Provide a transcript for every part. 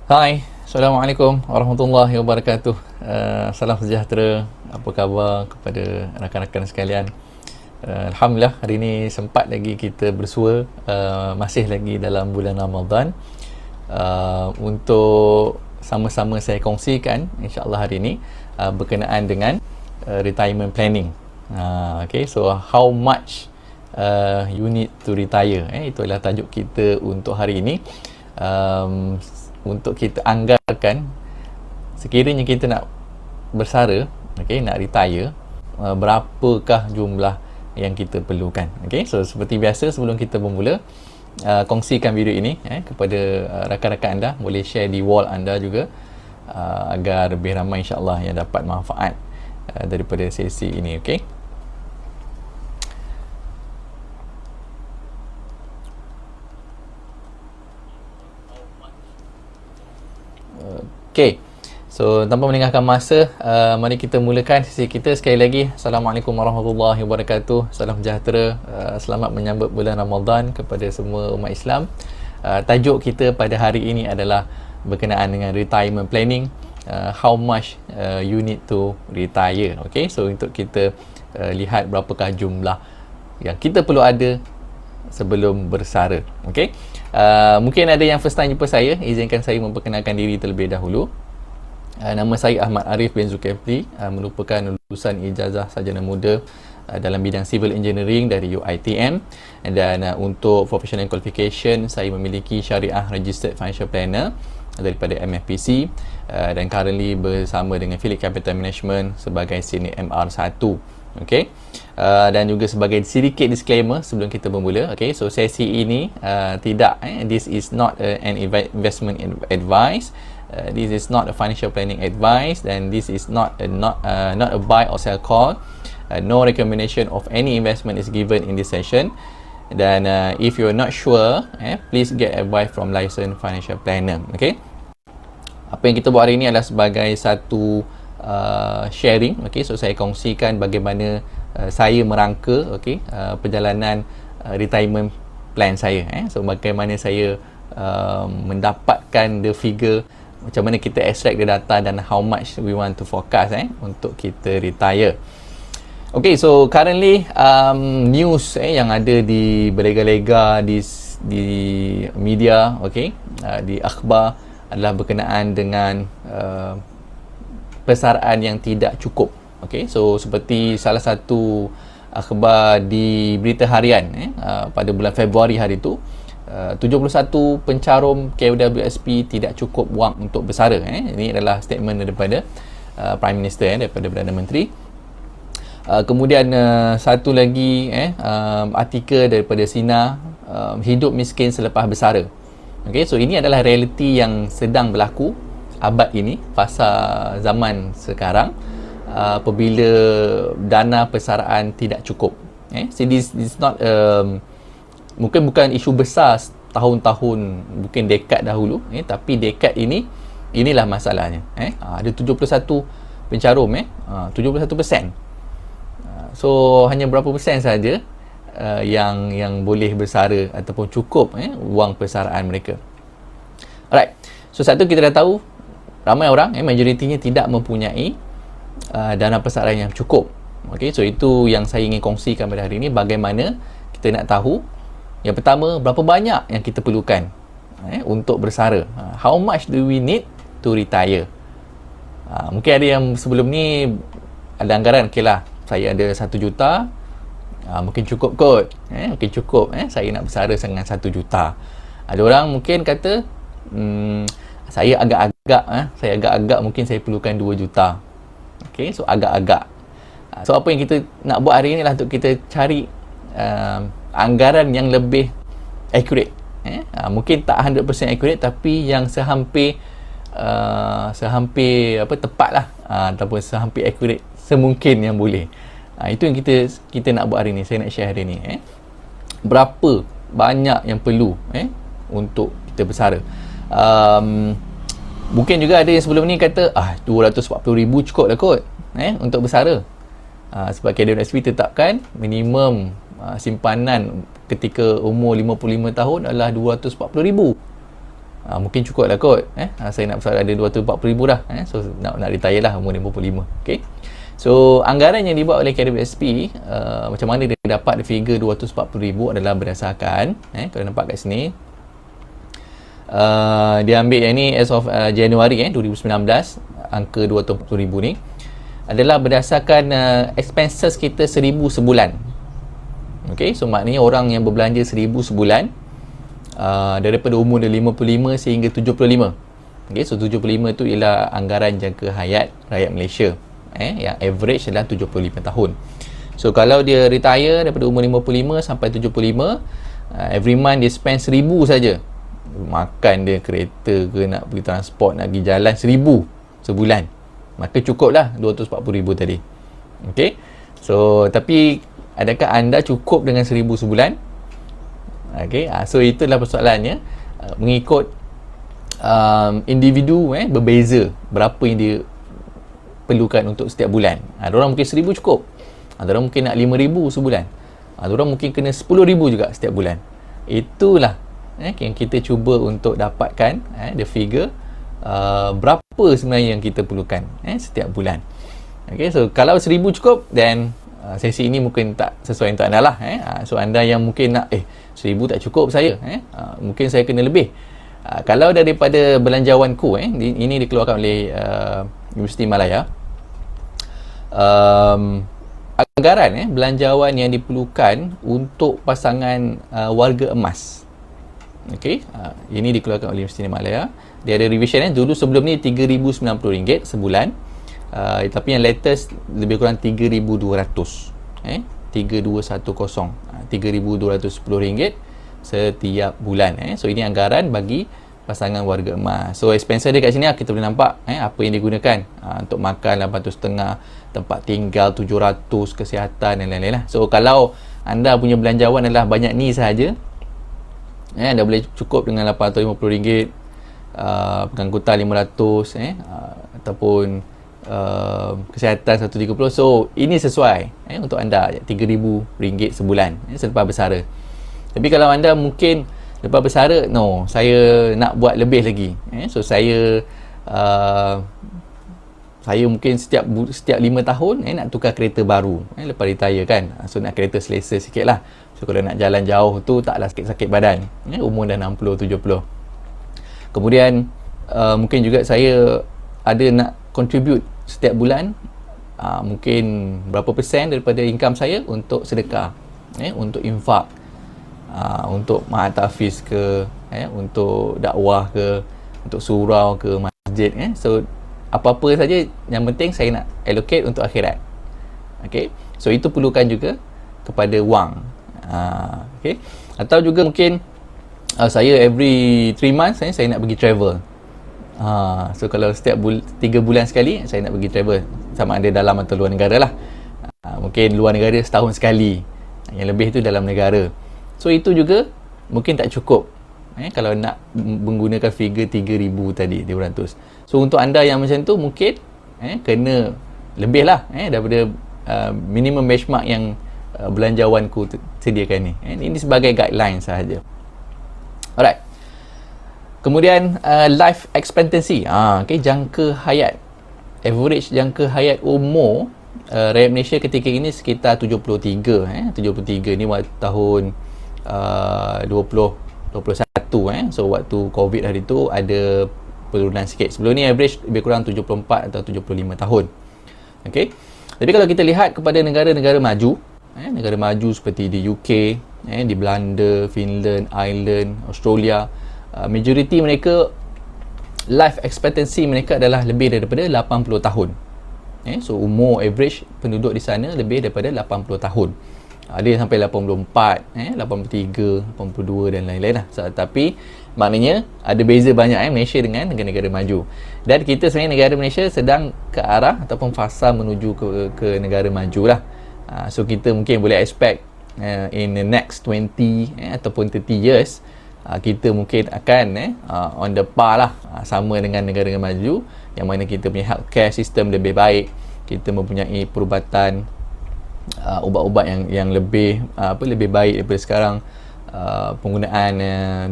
Hai, Assalamualaikum warahmatullahi wabarakatuh. Salam sejahtera. Apa khabar kepada rakan-rakan sekalian? Alhamdulillah hari ini sempat lagi kita bersua, masih lagi dalam bulan Ramadan, untuk sama-sama saya kongsikan insya-Allah hari ini berkenaan dengan retirement planning. Okay, so how much you need to retire? Itu adalah tajuk kita untuk hari ini. Untuk kita anggarkan sekiranya kita nak bersara, okay, nak retire, berapakah jumlah yang kita perlukan. Okay, so seperti biasa sebelum kita bermula, kongsikan video ini kepada rakan-rakan anda, boleh share di wall anda juga, agar lebih ramai insya-Allah yang dapat manfaat daripada sesi ini. Okay, okay. So tanpa meninggalkan masa, mari kita mulakan sesi kita. Sekali lagi, Assalamualaikum warahmatullahi wabarakatuh. Salam sejahtera, selamat menyambut bulan Ramadan kepada semua umat Islam. Tajuk kita pada hari ini adalah berkenaan dengan retirement planning. How much you need to retire. Okay, so untuk kita lihat berapakah jumlah yang kita perlu ada sebelum bersara. Okay, mungkin ada yang first time jumpa saya, izinkan saya memperkenalkan diri terlebih dahulu. Nama saya Ahmad Arif bin Zulkifli, merupakan lulusan ijazah sarjana muda dalam bidang civil engineering dari UiTM, dan untuk professional qualification saya memiliki syariah registered financial planner daripada MFPC, dan currently bersama dengan Phillip Capital Management sebagai senior MR1. Okay, dan juga sebagai sedikit disclaimer sebelum kita bermula. Okay, so sesi ini this is not an investment advice. This is not a financial planning advice, and this is not a buy or sell call. No recommendation of any investment is given in this session. Dan if you're not sure, please get advice from licensed financial planner. Okay, apa yang kita buat hari ini adalah sebagai satu sharing. Okay, so saya kongsikan bagaimana saya merangka perjalanan retirement plan saya. So bagaimana saya mendapatkan the figure, macam mana kita extract the data, dan how much we want to forecast untuk kita retire. Okay, so currently news yang ada di berlega-lega di media, di akhbar, adalah berkenaan dengan persaraan yang tidak cukup. Okay, so seperti salah satu akhbar di berita harian pada bulan Februari hari itu, 71 pencarum KWSP tidak cukup wang untuk bersara. Ini adalah statement daripada Prime Minister, daripada Perdana Menteri. Kemudian satu lagi artikel daripada Sina, hidup miskin selepas bersara. Okay, so ini adalah realiti yang sedang berlaku abad ini, fasa zaman sekarang, apabila dana persaraan tidak cukup. So this is not mungkin bukan isu besar tahun-tahun, mungkin dekad dahulu, tapi dekad ini, inilah masalahnya. Ada 71 pencarum, 71%. So hanya berapa persen saja yang boleh bersara ataupun cukup wang persaraan mereka. Alright, so satu, kita dah tahu ramai orang, majoritinya tidak mempunyai dana persaraan yang cukup. Okay, so itu yang saya ingin kongsikan pada hari ini. Bagaimana kita nak tahu, yang pertama, berapa banyak yang kita perlukan untuk bersara. How much do we need to retire? Mungkin ada yang sebelum ni ada anggaran, okay lah, saya ada 1 juta, mungkin cukup kot, mungkin cukup, saya nak bersara dengan 1 juta. Ada orang mungkin kata, saya agak-agak mungkin saya perlukan 2 juta. Okay, so agak-agak. So apa yang kita nak buat hari ni lah untuk kita cari anggaran yang lebih accurate. Mungkin tak 100% accurate, tapi yang sehampir tepat lah, ataupun sehampir accurate semungkin yang boleh. Itu yang kita nak buat hari ni. Saya nak share hari ni. Berapa banyak yang perlu untuk kita bersara. Mungkin juga ada yang sebelum ni kata 240,000 cukup lah kot untuk bersara. Sebab KWSP tetapkan minimum simpanan ketika umur 55 tahun adalah 240,000. Mungkin cukup lah kot, saya nak ada 240,000 dah, so nak retire lah umur 55. Okay. So anggaran yang dibuat oleh KWSP, macam mana dia dapat figure 240,000 adalah berdasarkan, kalau nampak kat sini, dia ambil yang ni as of Januari 2019, angka 240,000 ni adalah berdasarkan expenses kita 1,000 sebulan. Okay, so maknanya orang yang berbelanja 1,000 sebulan, daripada umur dia 55 sehingga 75. Okay, so 75 tu ialah anggaran jangka hayat rakyat Malaysia, yang average adalah 75 tahun. So kalau dia retire daripada umur 55 sampai 75, every month dia spend 1,000 saja. Makan dia, kereta ke, nak pergi transport, nak pergi jalan, 1,000 sebulan, maka cukup lah 240,000 tadi. Okay, so tapi adakah anda cukup dengan 1,000 sebulan? Okay, so itulah persoalannya. Mengikut individu berbeza berapa yang dia perlukan untuk setiap bulan. Diorang mungkin 1,000 cukup, diorang mungkin nak 5,000 sebulan, diorang mungkin kena 10,000 juga setiap bulan. Itulah yang kita cuba untuk dapatkan the figure berapa sebenarnya yang kita perlukan setiap bulan. Okay, so kalau 1,000 cukup, then sesi ini mungkin tak sesuai untuk anda lah. So anda yang mungkin nak 1,000 tak cukup saya, mungkin saya kena lebih. Kalau daripada belanjawanku, ini dikeluarkan oleh Universiti Malaya, anggaran belanjawan yang diperlukan untuk pasangan warga emas. Okey, ini dikeluarkan oleh Universiti Malaya. Dia ada revision dulu sebelum ni RM3,090 sebulan, tapi yang latest lebih kurang 3,200, 3210, RM3,210 setiap bulan. So ini anggaran bagi pasangan warga emas. So expense dia kat sini kita boleh nampak apa yang digunakan, untuk makan 850, tempat tinggal 700, kesihatan dan lain-lain lah. So kalau anda punya belanjawan adalah banyak ni sahaja, anda boleh cukup dengan RM850, pengangkutan 500, ataupun kesihatan 130. So ini sesuai untuk anda, RM3,000 sebulan selepas bersara. Tapi kalau anda mungkin lepas bersara, no, saya nak buat lebih lagi, so saya mungkin setiap 5 tahun nak tukar kereta baru lepas retire kan. So nak kereta selesa sikit lah. So kalau nak jalan jauh tu taklah sakit-sakit badan, umur dah 60-70. Kemudian mungkin juga saya ada nak contribute setiap bulan, mungkin berapa persen daripada income saya untuk sedekah, untuk infak, untuk ma'at hafiz ke, untuk dakwah ke, untuk surau ke, masjid. So apa-apa saja, yang penting saya nak allocate untuk akhirat. Okay, so itu perlukan juga kepada wang. Okay, atau juga mungkin saya every 3 months saya nak pergi travel. So kalau setiap 3 bulan sekali saya nak pergi travel, sama ada dalam atau luar negara lah. Mungkin luar negara setahun sekali, yang lebih tu dalam negara. So itu juga mungkin tak cukup kalau nak menggunakan figure 3,000 tadi, 200. So untuk anda yang macam tu mungkin kena lebih lah daripada minimum benchmark yang belanjawanku sediakan ni. Ini sebagai guideline sahaja. Alright. Kemudian life expectancy, okay, jangka hayat, average jangka hayat umur rakyat Malaysia ketika ini sekitar 73. 73 ni waktu tahun 2021. So waktu COVID hari tu ada penurunan sikit. Sebelum ni average lebih kurang 74 atau 75 tahun. Okay. Tapi kalau kita lihat kepada negara-negara maju, negara maju seperti di UK, di Belanda, Finland, Ireland, Australia, majoriti mereka life expectancy mereka adalah lebih daripada 80 tahun. So umur average penduduk di sana lebih daripada 80 tahun. Ada yang sampai 84, 83, 82 dan lain-lain lah. Tapi maknanya ada beza banyak Malaysia dengan negara-negara maju. Dan kita sebenarnya negara Malaysia sedang ke arah ataupun fasa menuju ke negara maju lah. So kita mungkin boleh expect in the next 20 ataupun 30 years, kita mungkin akan on the par lah, sama dengan negara-negara maju, yang mana kita punya healthcare system lebih baik, kita mempunyai perubatan, ubat-ubat yang lebih lebih baik daripada sekarang, penggunaan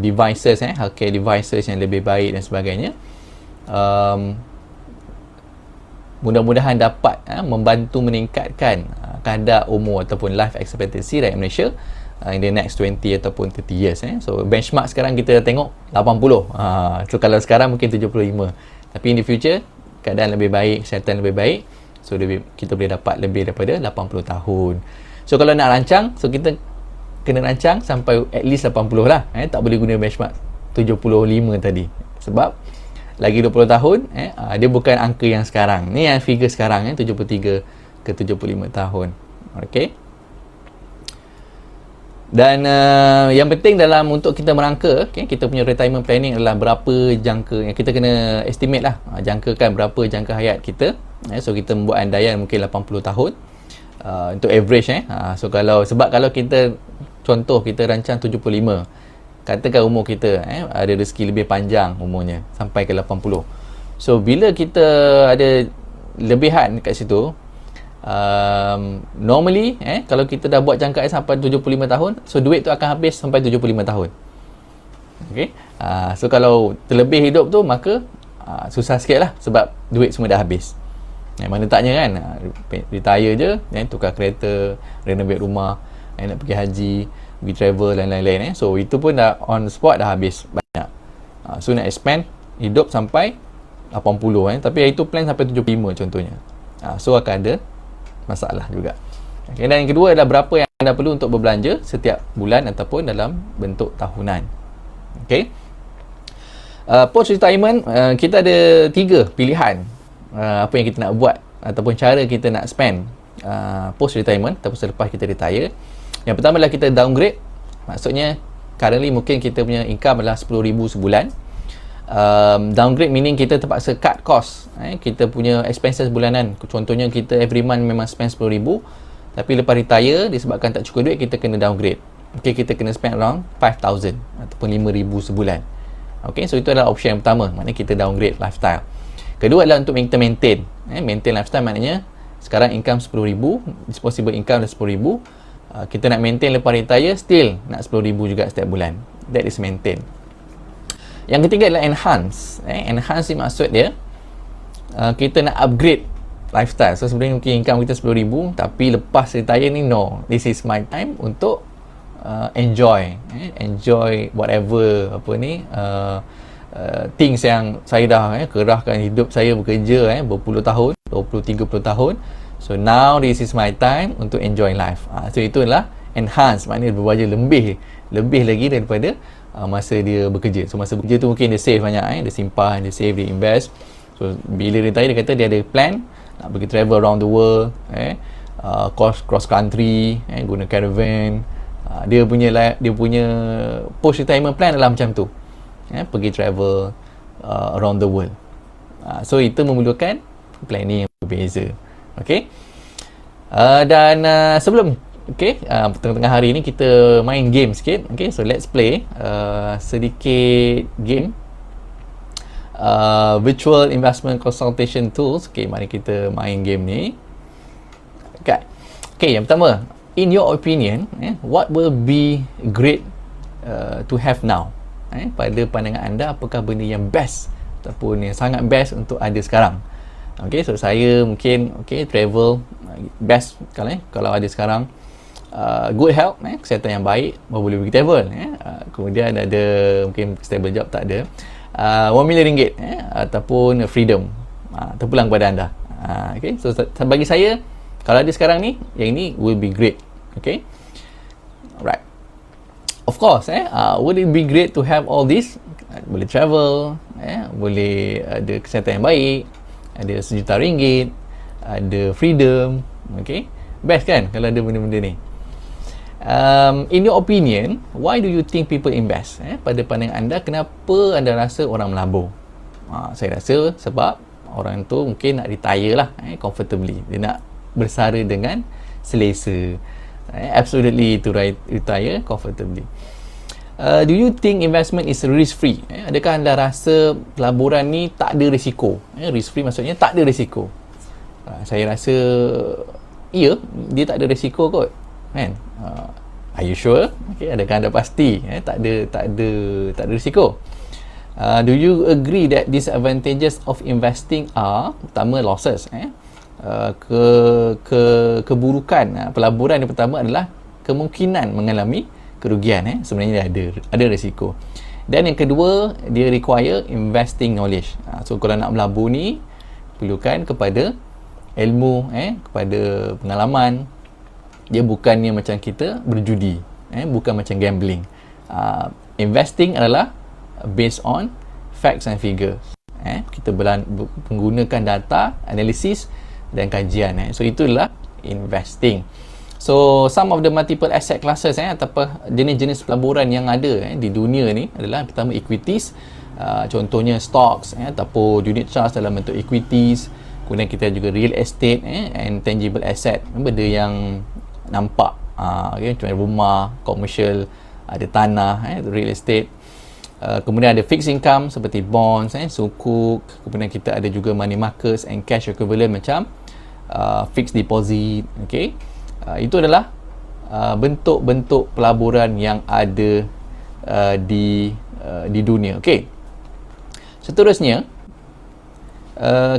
devices, healthcare devices yang lebih baik dan sebagainya. Mudah-mudahan dapat membantu meningkatkan kadar umur ataupun life expectancy rakyat Malaysia in the next 20 ataupun 30 years. So benchmark sekarang kita tengok 80. So kalau sekarang mungkin 75. Tapi in the future keadaan lebih baik, kesihatan lebih baik, so kita boleh dapat lebih daripada 80 tahun. So kalau nak rancang, so kita kena rancang sampai at least 80 lah. Tak boleh guna benchmark 75 tadi. Sebab lagi 20 tahun, dia bukan angka yang sekarang. Ni yang figure sekarang, 73 ke 75 tahun. Okay. Dan yang penting dalam untuk kita merangka, kita punya retirement planning adalah berapa jangka yang kita kena estimate lah. Jangkakan berapa jangka hayat kita. So kita membuat andaian mungkin 80 tahun untuk average. So sebab kalau kita contoh kita rancang 75, katakan umur kita ada rezeki lebih panjang umurnya sampai ke 80. So bila kita ada lebihan kat situ, normally kalau kita dah buat jangkaan sampai 75 tahun, so duit tu akan habis sampai 75 tahun. Okay. So kalau terlebih hidup tu, maka susah sikit lah sebab duit semua dah habis. Mana taknya kan, retire je, tukar kereta, renovate rumah, nak pergi haji, pergi travel dan lain-lain. So itu pun dah on spot dah habis banyak. So nak expand hidup sampai 80 tapi itu plan sampai 75 contohnya. So akan ada masalah juga. Okay, dan yang kedua adalah berapa yang anda perlu untuk berbelanja setiap bulan ataupun dalam bentuk tahunan. Okay. Post retirement, kita ada 3 pilihan apa yang kita nak buat ataupun cara kita nak spend post retirement ataupun selepas kita retire. Yang pertama adalah kita downgrade. Maksudnya currently mungkin kita punya income adalah 10,000 sebulan. Downgrade meaning kita terpaksa cut cost. Kita punya expenses bulanan, contohnya kita every month memang spend 10,000, tapi lepas retire disebabkan tak cukup duit, kita kena downgrade. Okay, kita kena spend around 5,000 ataupun 5,000 sebulan. Okay, so itu adalah option yang pertama, maknanya kita downgrade lifestyle. Kedua adalah untuk kita maintain. Maintain lifestyle maknanya sekarang income 10,000, disposable income dah 10,000, kita nak maintain lepas retire, still nak 10,000 juga setiap bulan. That is maintain. Yang ketiga adalah enhance. Enhance ni maksud dia kita nak upgrade lifestyle. So sebenarnya mungkin income kita 10,000, tapi lepas retire ni, no, this is my time untuk enjoy whatever things yang saya dah kerahkan hidup saya bekerja berpuluh tahun, 20-30 tahun. So now this is my time untuk enjoy life. So itulah enhance, maknanya berbahagia lebih lagi daripada masa dia bekerja. So masa bekerja tu mungkin dia save banyak, dia simpan, dia save, dia invest. So bila retire dia kata dia ada plan nak pergi travel around the world, cross country, guna caravan. Dia punya post retirement plan adalah macam tu, pergi travel around the world. So itu memerlukan planning yang berbeza. Okay. Dan sebelum tengah-tengah hari ni kita main game sikit. Okay, so let's play sedikit game virtual investment consultation tools. Okay, mari kita main game ni. Okay, yang pertama, in your opinion, what will be great to have now? Pada pandangan anda, apakah benda yang best ataupun yang sangat best untuk ada sekarang? Okay, so saya mungkin travel best kalau ada sekarang. Good health, kesihatan yang baik, boleh pergi travel. Kemudian ada mungkin stable job tak ada, RM1,000,000 ataupun freedom, terpulang kepada anda. Okay, so bagi saya kalau ada sekarang ni, yang ini will be great. Okay, right. Of course, would it be great to have all this? Boleh travel, boleh ada kesihatan yang baik, ada RM1,000,000, ada freedom. Okay, best kan kalau ada benda-benda ni. In your opinion, why do you think people invest? Pada pandangan anda, kenapa anda rasa orang melabur? Saya rasa sebab orang tu mungkin nak retire lah, comfortably. Dia nak bersara dengan selesa. Absolutely to retire comfortably. Do you think investment is risk free? Adakah anda rasa pelaburan ni tak ada risiko? Risk free maksudnya tak ada risiko. Saya rasa dia tak ada risiko kot, kan? Are you sure? Okay, adakah anda pasti tak ada risiko? Do you agree that disadvantages of investing are pertama losses, keburukan pelaburan yang pertama adalah kemungkinan mengalami kerugian, sebenarnya ada risiko. Dan yang kedua, dia require investing knowledge. So kalau nak melabur ni perlukan kepada ilmu, kepada pengalaman. Dia bukannya macam kita berjudi, bukan macam gambling. Investing adalah based on facts and figures. Kita menggunakan data, analisis dan kajian. So itulah investing. So some of the multiple asset classes ataupun jenis-jenis pelaburan yang ada di dunia ni adalah pertama equities, contohnya stocks ataupun unit trust dalam bentuk equities. Kemudian kita juga real estate and tangible asset, benda yang nampak, macam rumah, commercial, ada tanah, real estate. Kemudian ada fixed income seperti bonds, sukuk. Kemudian kita ada juga money markets and cash equivalent macam fixed deposit. Itu adalah bentuk-bentuk pelaburan yang ada di dunia. Seterusnya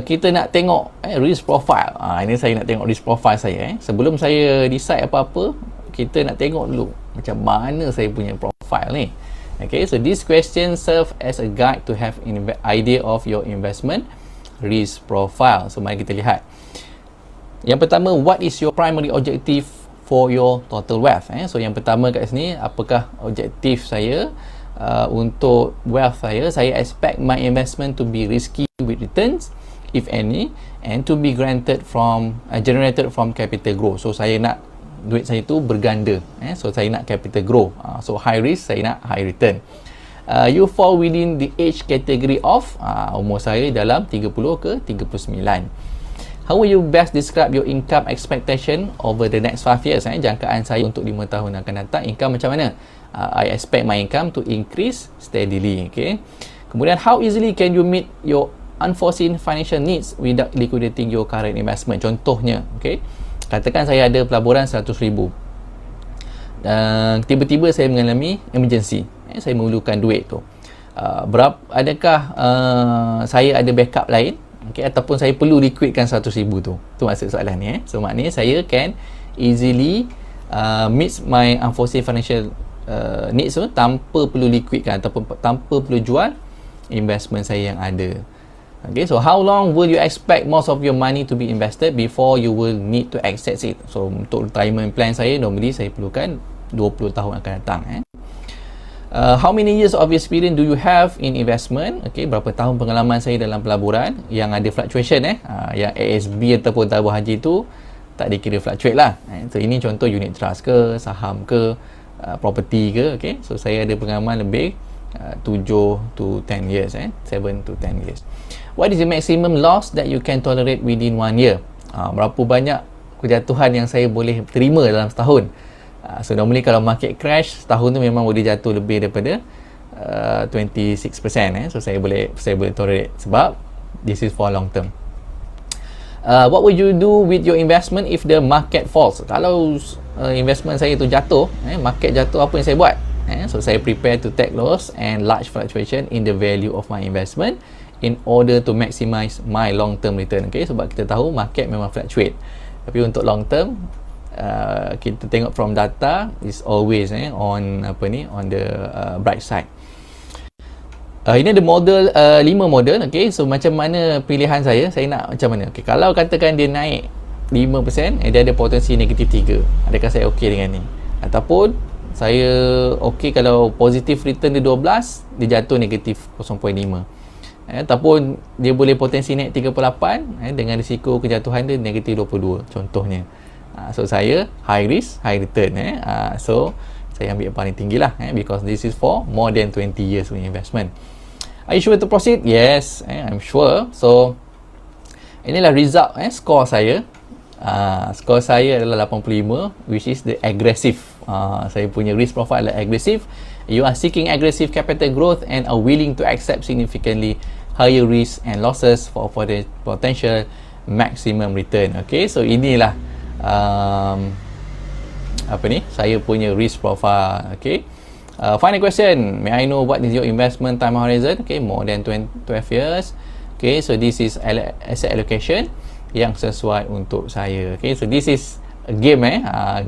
kita nak tengok risk profile. Ini saya nak tengok risk profile saya. Sebelum saya decide apa-apa, kita nak tengok dulu macam mana saya punya profile ni. So this question serve as a guide to have an idea of your investment risk profile. So mari kita lihat. Yang pertama, what is your primary objective for your total wealth? So yang pertama kat sini, apakah objektif saya untuk wealth saya? Saya expect my investment to be risky with returns, if any, and to be generated from capital growth. So saya nak duit saya tu berganda. So saya nak capital growth. So high risk, saya nak high return. You fall within the age category of umur saya dalam 30 ke 39. How will you best describe your income expectation over the next 5 years? Jangkaan saya untuk 5 tahun akan datang, income macam mana? I expect my income to increase steadily. Kemudian, how easily can you meet your unforeseen financial needs without liquidating your current investment? Contohnya, katakan saya ada pelaburan 100,000. Tiba-tiba saya mengalami emergency. Saya memerlukan duit tu. Adakah saya ada backup lain? Ataupun saya perlu liquidkan 100,000 tu. Tu maksud soalan ni. So maknanya saya can easily meet my unforeseen financial needs tu tanpa perlu liquidkan ataupun tanpa perlu jual investment saya yang ada. So how long will you expect most of your money to be invested before you will need to access it? So untuk retirement plan saya, normally saya perlukan 20 tahun akan datang. How many years of experience do you have in investment? Berapa tahun pengalaman saya dalam pelaburan yang ada fluctuation yang ASB ataupun tabung haji tu tak dikira fluctuate lah. So ini contoh unit trust ke, saham ke, property ke. So saya ada pengalaman lebih 7 to 10 years 7 to 10 years. What is the maximum loss that you can tolerate within 1 year? Berapa banyak kejatuhan yang saya boleh terima dalam setahun? So normally kalau market crash setahun tu memang boleh jatuh lebih daripada 26%. So saya boleh tolerate sebab this is for long term. What would you do with your investment if the market falls? Kalau investment saya tu jatuh, market jatuh, apa yang saya buat? So saya prepare to take loss and large fluctuation in the value of my investment in order to maximize my long term return. Sebab kita tahu market memang fluctuate. Tapi untuk long term, kita tengok from data is always on the bright side. Ini ada model 5 model. So macam mana pilihan saya nak macam mana? Kalau katakan dia naik 5%, dia ada potensi negatif 3. Adakah saya okey dengan ni? Ataupun saya okey kalau positif return dia 12, dia jatuh negatif 0.5. Ataupun dia boleh potensi naik 38 dengan risiko kejatuhan dia negatif 22 contohnya. So saya high risk high return. So saya ambil yang paling tinggi lah, because this is for more than 20 years punya investment. Are you sure to proceed? Yes, I'm sure. So inilah result score saya. Skor saya adalah 85, which is the aggressive. Saya punya risk profile adalah aggressive. You are seeking aggressive capital growth and are willing to accept significantly higher risk and losses for the potential maximum return. So inilah saya punya risk profile. Okay. Final question, may I know what is your investment time horizon? Okay, more than 12 years. Okay, so this is asset allocation yang sesuai untuk saya. Okay, so this is a game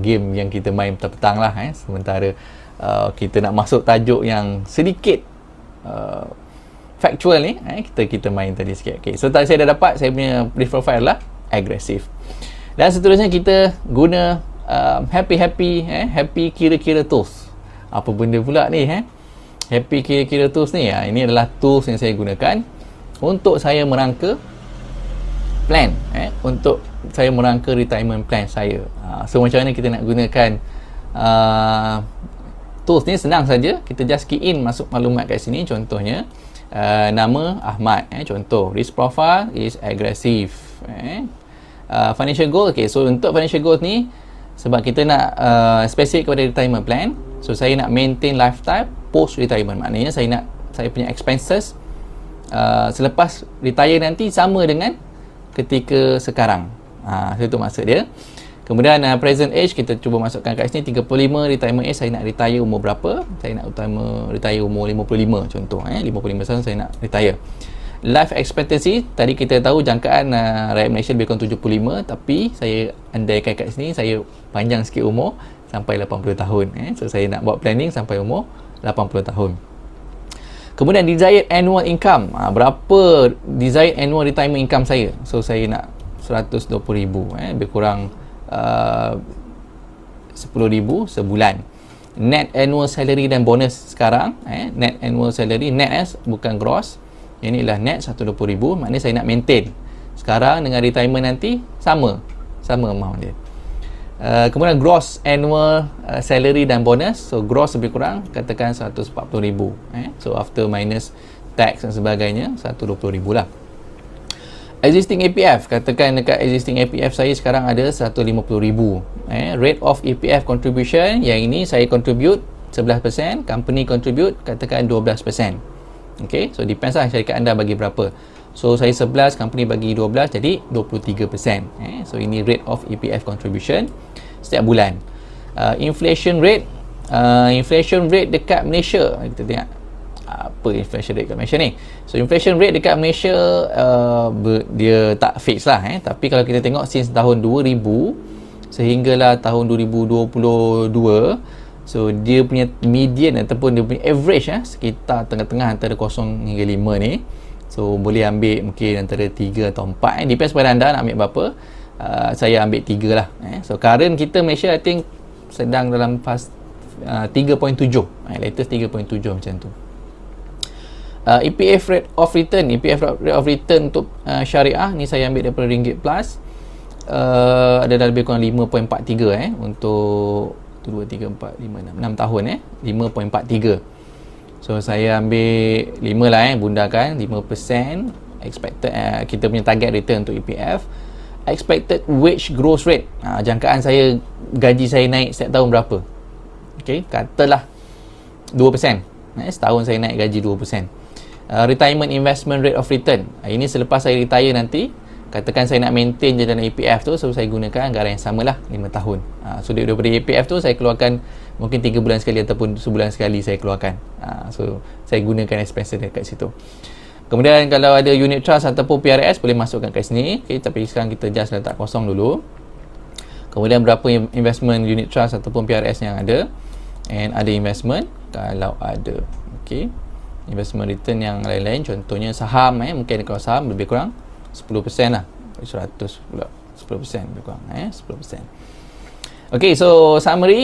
game yang kita main petang-petang lah sementara kita nak masuk tajuk yang sedikit factual ni, kita main tadi sikit. Okay, so tadi saya dah dapat saya punya risk profile lah agresif. Dan seterusnya kita guna happy kira-kira tools. Apa benda pula ni happy kira-kira tools ni? Ini adalah tools yang saya gunakan untuk saya merangka plan, untuk saya merangka retirement plan saya. So macam mana kita nak gunakan tools ni? Senang saja, kita just key in masuk maklumat kat sini. Contohnya nama Ahmad, contoh risk profile is aggressive, financial goal. Okay, so untuk financial goals ni, sebab kita nak spesifik kepada retirement plan, so saya nak maintain lifetime post retirement. Maknanya saya punya expenses selepas retire nanti sama dengan ketika sekarang. So itu maksud dia. Kemudian present age, kita cuba masukkan kat sini 35. Retirement age, saya nak retire umur berapa? Saya nak retire umur 55 contoh. 55 tahun saya nak retire. Life expectancy, tadi kita tahu jangkaan rakyat Malaysia lebih kurang 75, tapi saya andaikan kat sini saya panjang sikit umur sampai 80 tahun. So saya nak buat planning sampai umur 80 tahun. Kemudian desired annual income, berapa desired annual retirement income saya? So saya nak 120,000, lebih kurang 10,000 sebulan. Net annual salary dan bonus sekarang, net annual salary, net bukan gross. Ini adalah net 120,000, maknanya saya nak maintain sekarang dengan retirement nanti sama amount dia. Kemudian gross annual salary dan bonus, so gross lebih kurang katakan 140,000, so after minus tax dan sebagainya 120,000 lah. Existing APF, katakan dekat existing APF saya sekarang ada 150,000. Rate of APF contribution, yang ini saya contribute 11%, company contribute katakan 12%. Okay, so depends lah syarikat anda bagi berapa. So saya 11, company bagi 12, jadi 23%. So ini rate of EPF contribution setiap bulan. Inflation rate dekat Malaysia, kita tengok apa inflation rate dekat Malaysia ni. So inflation rate dekat Malaysia dia tak fix lah, tapi kalau kita tengok since tahun 2000 sehinggalah tahun 2022, so dia punya median ataupun dia punya average sekitar tengah-tengah antara 0 hingga 5 ni. So boleh ambil mungkin antara 3 atau 4, depends pada anda nak ambil berapa. Saya ambil 3 lah. So current kita Malaysia I think sedang dalam fast 3.7, latest 3.7 macam tu. EPF rate of return untuk syariah ni saya ambil daripada Ringgit Plus, ada lebih kurang 5.43 untuk 2, 3, 4, 5, 6 tahun 5.43. So saya ambil 5 lah, bundakan 5% expected, kita punya target return untuk EPF. Expected wage growth rate, jangkaan saya gaji saya naik setiap tahun berapa? Okay, katalah 2%, setahun saya naik gaji 2%. Retirement investment rate of return, ini selepas saya retire nanti, katakan saya nak maintain je dalam EPF tu, so saya gunakan anggaran yang samalah 5 tahun. So daripada EPF tu saya keluarkan mungkin 3 bulan sekali ataupun sebulan sekali saya keluarkan. So saya gunakan expense dekat situ. Kemudian kalau ada unit trust ataupun PRS boleh masukkan kat sini. Okay, tapi sekarang kita just letak kosong dulu. Kemudian berapa investment unit trust ataupun PRS yang ada, and ada investment kalau ada. Okay, investment return yang lain-lain, contohnya saham, mungkin kalau saham lebih kurang 10% lah, 100 pula 10% lebih kurang, 10%. Okay, so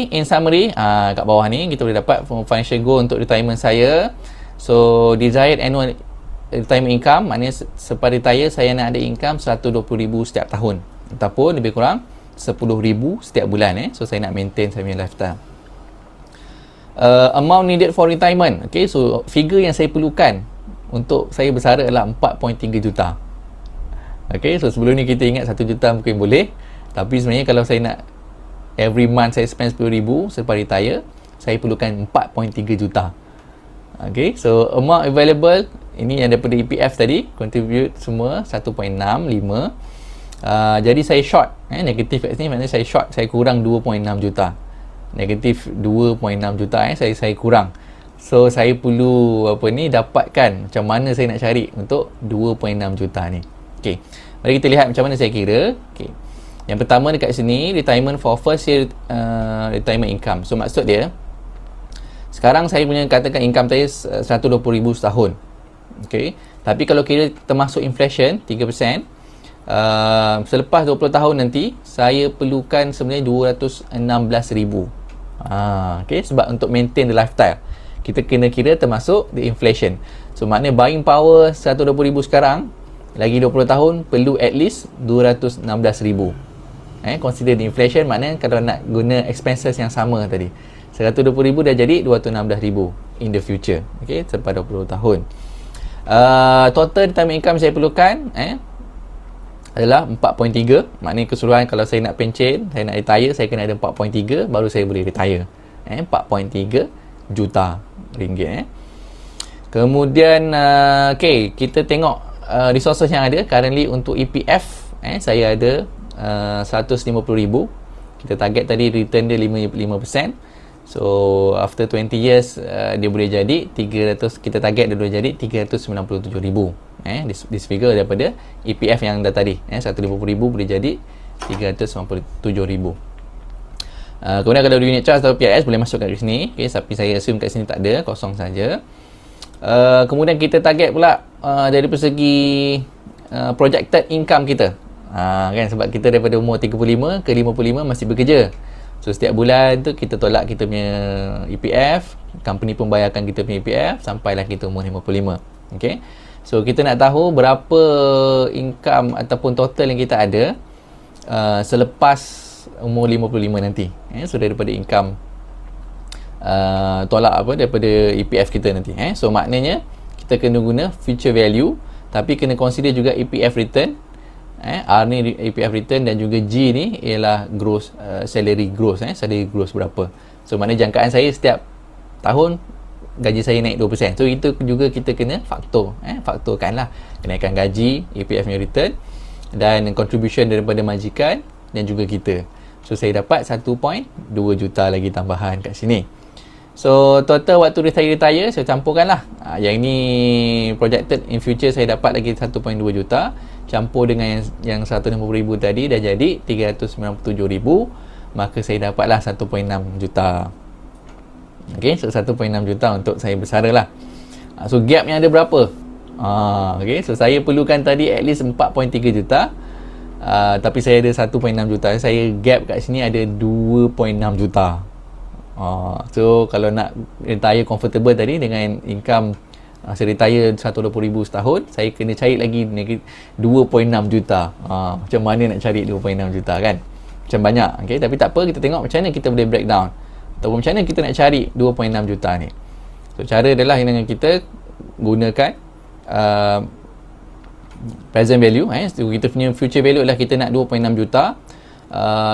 in summary, kat bawah ni kita boleh dapat financial goal untuk retirement saya. So desired annual retirement income, maknanya selepas retire saya nak ada income 120,000 setiap tahun ataupun lebih kurang 10,000 setiap bulan. So saya nak maintain saya punya lifestyle. Amount needed for retirement, okay, so figure yang saya perlukan untuk saya bersara adalah 4.3 juta. Okay, so sebelum ni kita ingat 1 juta mungkin boleh, tapi sebenarnya kalau saya nak every month saya spend 10,000 selepas retire, saya perlukan 4.3 juta. Okay, so amount available, ini yang daripada EPF tadi, contribute semua 1.65. Jadi saya short, negatif kat sini, maknanya saya short, saya kurang 2.6 juta. negatif 2.6 juta saya kurang. So saya perlu dapatkan macam mana saya nak cari untuk 2.6 juta ni. Okey. Mari kita lihat macam mana saya kira. Okey. Yang pertama dekat sini, retirement for first year retirement income. So maksud dia, sekarang saya punya katakan income saya 120,000 setahun. Okey. Tapi kalau kira termasuk inflation 3%, selepas 20 tahun nanti saya perlukan sebenarnya 216,000. Okey, sebab untuk maintain the lifestyle kita kena kira termasuk the inflation. So maknanya buying power 120,000 sekarang, lagi 20 tahun perlu at least 216,000. Consider the inflation, maknanya kalau nak guna expenses yang sama tadi, 120,000 dah jadi 216,000 in the future. Okay, selepas 20 tahun. Total retirement income saya perlukan adalah 4.3. Maknanya keseluruhan kalau saya nak pencen, saya nak retire, saya kena ada 4.3 baru saya boleh retire. 4.3 juta ringgit. Kemudian okay, kita tengok resources yang ada currently untuk EPF. Saya ada 150,000. Kita target tadi return dia 5%. So after 20 years dia boleh jadi 300, kita target dia boleh jadi 397,000. This figure daripada EPF yang dah tadi, 150,000 boleh jadi 397,000. Kemudian kalau unit trust atau PIS boleh masuk kat sini. Okay, tapi saya assume kat sini tak ada, kosong saja. Kemudian kita target pula dari persegi projected income kita. Kan, sebab kita daripada umur 35 ke 55 masih bekerja. So setiap bulan tu kita tolak kita punya EPF, company pun bayarkan kita punya EPF sampailah kita umur 55. Okay, so kita nak tahu berapa income ataupun total yang kita ada selepas umur 55 nanti. So daripada income tolak daripada EPF kita nanti. So maknanya kita kena guna future value, tapi kena consider juga EPF return. R ni EPF return, dan juga G ni ialah gross salary gross. Salary gross berapa. So maknanya jangkaan saya setiap tahun gaji saya naik 2%. So itu juga kita kena faktorkanlah kenaikan gaji, EPF punya return, dan contribution daripada majikan dan juga kita. So saya dapat 1.2 juta lagi tambahan kat sini. So total waktu retire saya campurkanlah. Yang ni projected in future saya dapat lagi 1.2 juta, campur dengan yang 150,000 tadi dah jadi 397,000, maka saya dapatlah 1.6 juta. Okay, so 1.6 juta untuk saya bersara lah. So gap yang ada berapa? Okay, so saya perlukan tadi at least 4.3 juta. Tapi saya ada 1.6 juta. Saya gap kat sini ada 2.6 juta. So kalau nak retire comfortable tadi dengan income saya retire 120,000 setahun, saya kena cari lagi 2.6 juta. Macam mana nak cari 2.6 juta kan? Macam banyak. Okay? Tapi tak apa, kita tengok macam mana kita boleh breakdown, ataupun macam mana kita nak cari 2.6 juta ni. So cara adalah dengan kita gunakan present value. So kita punya future value adalah kita nak 2.6 juta.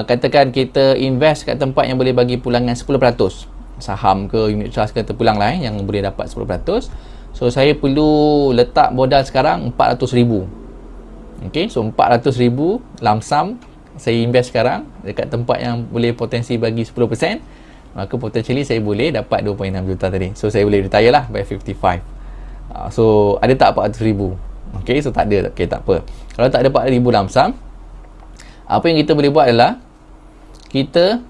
Katakan kita invest kat tempat yang boleh bagi pulangan 10%, saham ke unit trust ke, terpulang lah yang boleh dapat 10%. So saya perlu letak modal sekarang 400,000. Okay, so 400,000 lump sum saya invest sekarang dekat tempat yang boleh potensi bagi 10%, maka potentially saya boleh dapat 2.6 juta tadi. So saya boleh retire lah by 55. So ada tak 400,000? Okay, so tak ada. Okay, tak apa. Kalau tak ada 400,000 lump sum, apa yang kita boleh buat adalah kita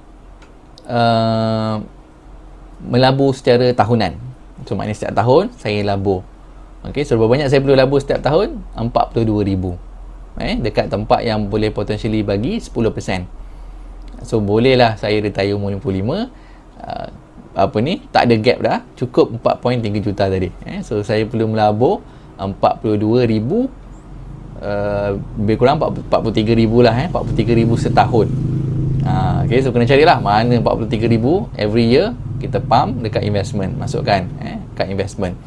melabur secara tahunan. So maknanya setiap tahun saya labur. Okay, so berapa banyak saya perlu labur setiap tahun? 42,000. Dekat tempat yang boleh potentially bagi 10%. So bolehlah saya retire umur 55. Tak ada gap dah, cukup 4.3 juta tadi. So saya perlu melabur 42,000, lebih kurang 43,000 lah. 43,000 setahun. Okay, so kena carilah mana 43,000 every year kita pump dekat investment, masukkan kat investment.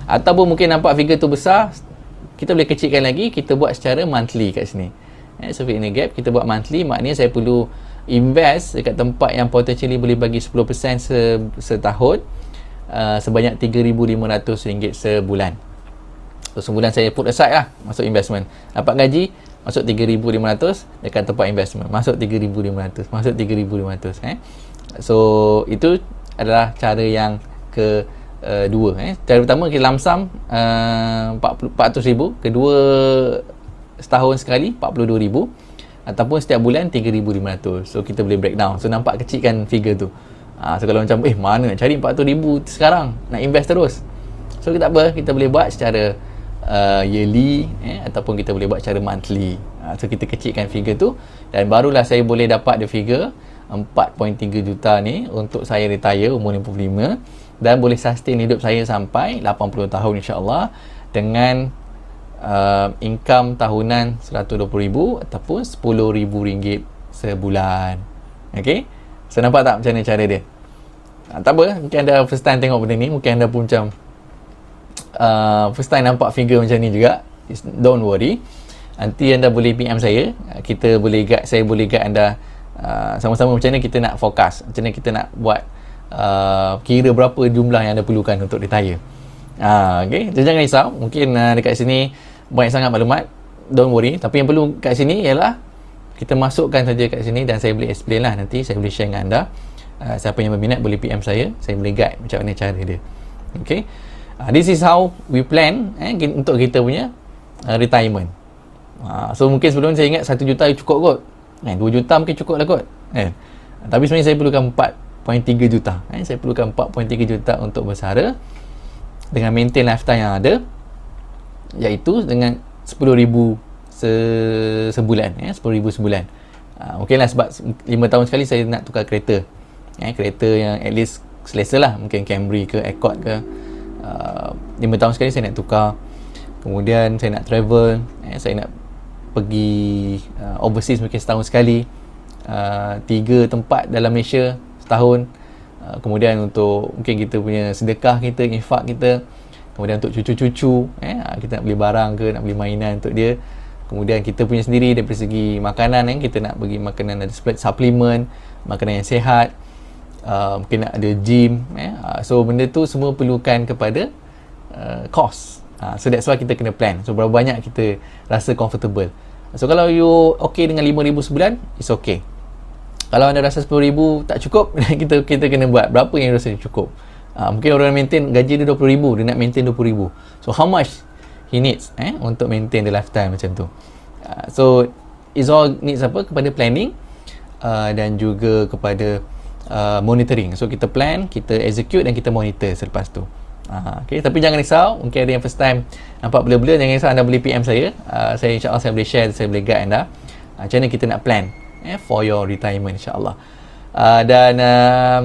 Ataupun mungkin nampak figure tu besar, kita boleh kecilkan lagi, kita buat secara monthly kat sini. So in a gap kita buat monthly, maknanya saya perlu invest dekat tempat yang potentially boleh bagi 10% setahun, sebanyak RM3,500 sebulan. So sebulan saya put aside lah, masuk investment. Dapat gaji, masuk 3,500 dekat tempat investment, masuk 3,500, masuk 3,500. So itu adalah cara yang kedua. Cara pertama kita lamsam 400,000, kedua setahun sekali 42,000, ataupun setiap bulan 3,500. So kita boleh breakdown. So nampak kecil kan figure tu. So kalau macam mana nak cari 400,000 sekarang, nak invest terus. So tak apa, kita boleh buat secara yearly, ataupun kita boleh buat secara monthly. So kita kecilkan figure tu, dan barulah saya boleh dapat the figure 4.3 juta ni untuk saya retire umur 55, dan boleh sustain hidup saya sampai 80 tahun insya-Allah dengan income tahunan 120,000 ataupun RM10,000 sebulan. Okay, so nampak tak macam mana cara dia? Tak apa, mungkin anda first time tengok benda ni, mungkin anda pun macam first time nampak figure macam ni juga. Don't worry, nanti anda boleh PM saya, kita boleh guide, saya boleh guide anda sama-sama macam mana kita nak forecast, macam mana kita nak buat kira berapa jumlah yang anda perlukan untuk retire. Okay, jangan risau, mungkin dekat sini banyak sangat maklumat, don't worry, tapi yang perlu kat sini ialah kita masukkan saja kat sini, dan saya boleh explain lah, nanti saya boleh share dengan anda. Siapa yang berminat boleh PM saya boleh guide macam mana cara dia. Okay, this is how we plan untuk kita punya retirement. So mungkin sebelum ni saya ingat 1 juta cukup kot, 2 juta mungkin cukup lah kot, tapi sebenarnya saya perlukan 4.3 juta. Saya perlukan 4.3 juta untuk bersara dengan maintain lifestyle yang ada, iaitu dengan 10,000 sebulan, 10,000 sebulan. Mungkinlah sebab 5 tahun sekali saya nak tukar kereta, kereta yang at least selesa lah, mungkin Camry ke Accord ke, 5 tahun sekali saya nak tukar. Kemudian saya nak travel, saya nak pergi overseas mungkin setahun sekali, 3 tempat dalam Malaysia setahun. Kemudian untuk mungkin kita punya sedekah kita, infak kita. Kemudian untuk cucu-cucu, kita nak beli barang ke, nak beli mainan untuk dia. Kemudian kita punya sendiri dari segi makanan, kita nak bagi makanan, ada suplemen, makanan yang sihat, mungkin nak ada gym, so benda tu semua perlukan kepada cost. So that's why kita kena plan. So berapa banyak kita rasa comfortable. So kalau you okay dengan 5,000 sebulan, it's okay. Kalau anda rasa 10,000 tak cukup, kita kena buat berapa yang rasa cukup. Mungkin orang maintain gaji dia 20,000, dia nak maintain 20,000. So how much he needs untuk maintain the lifestyle macam tu. So it's all needs apa? Kepada planning, dan juga kepada monitoring. So kita plan, kita execute, dan kita monitor selepas tu. Okay, tapi jangan risau, mungkin ada yang first time nampak bela-bela, jangan risau, anda boleh PM saya. Saya insyaAllah saya boleh share, saya boleh guide anda macam mana kita nak plan for your retirement insyaAllah. Dan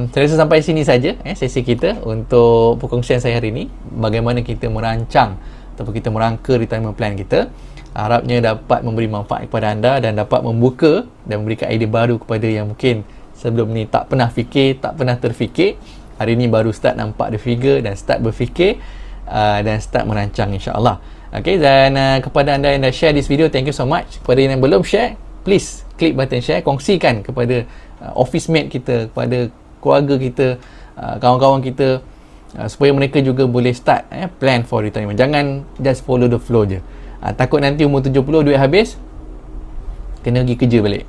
saya rasa sampai sini saja sesi kita untuk perkongsian saya hari ini, bagaimana kita merancang ataupun kita merangka retirement plan kita. Harapnya dapat memberi manfaat kepada anda dan dapat membuka dan memberikan idea baru kepada yang mungkin sebelum ni tak pernah fikir, tak pernah terfikir. Hari ni baru start nampak the figure dan start berfikir, dan start merancang insyaAllah. Okay, dan kepada anda yang dah share this video, thank you so much. Kepada yang belum share, please klik button share, kongsikan kepada office mate kita, kepada keluarga kita, kawan-kawan kita, supaya mereka juga boleh start plan for retirement. Jangan just follow the flow je. Takut nanti umur 70 duit habis, kena pergi kerja balik.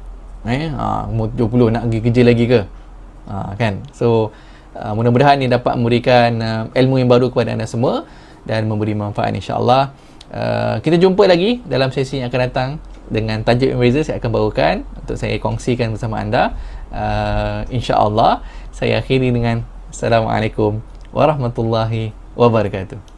Umur 70 nak pergi kerja lagi ke? Kan? So mudah-mudahan ini dapat memberikan ilmu yang baru kepada anda semua dan memberi manfaat insyaAllah. Kita jumpa lagi dalam sesi yang akan datang dengan tajuk yang berbeza. Saya akan bawakan untuk saya kongsikan bersama anda. InsyaAllah saya akhiri dengan Assalamualaikum warahmatullahi wabarakatuh.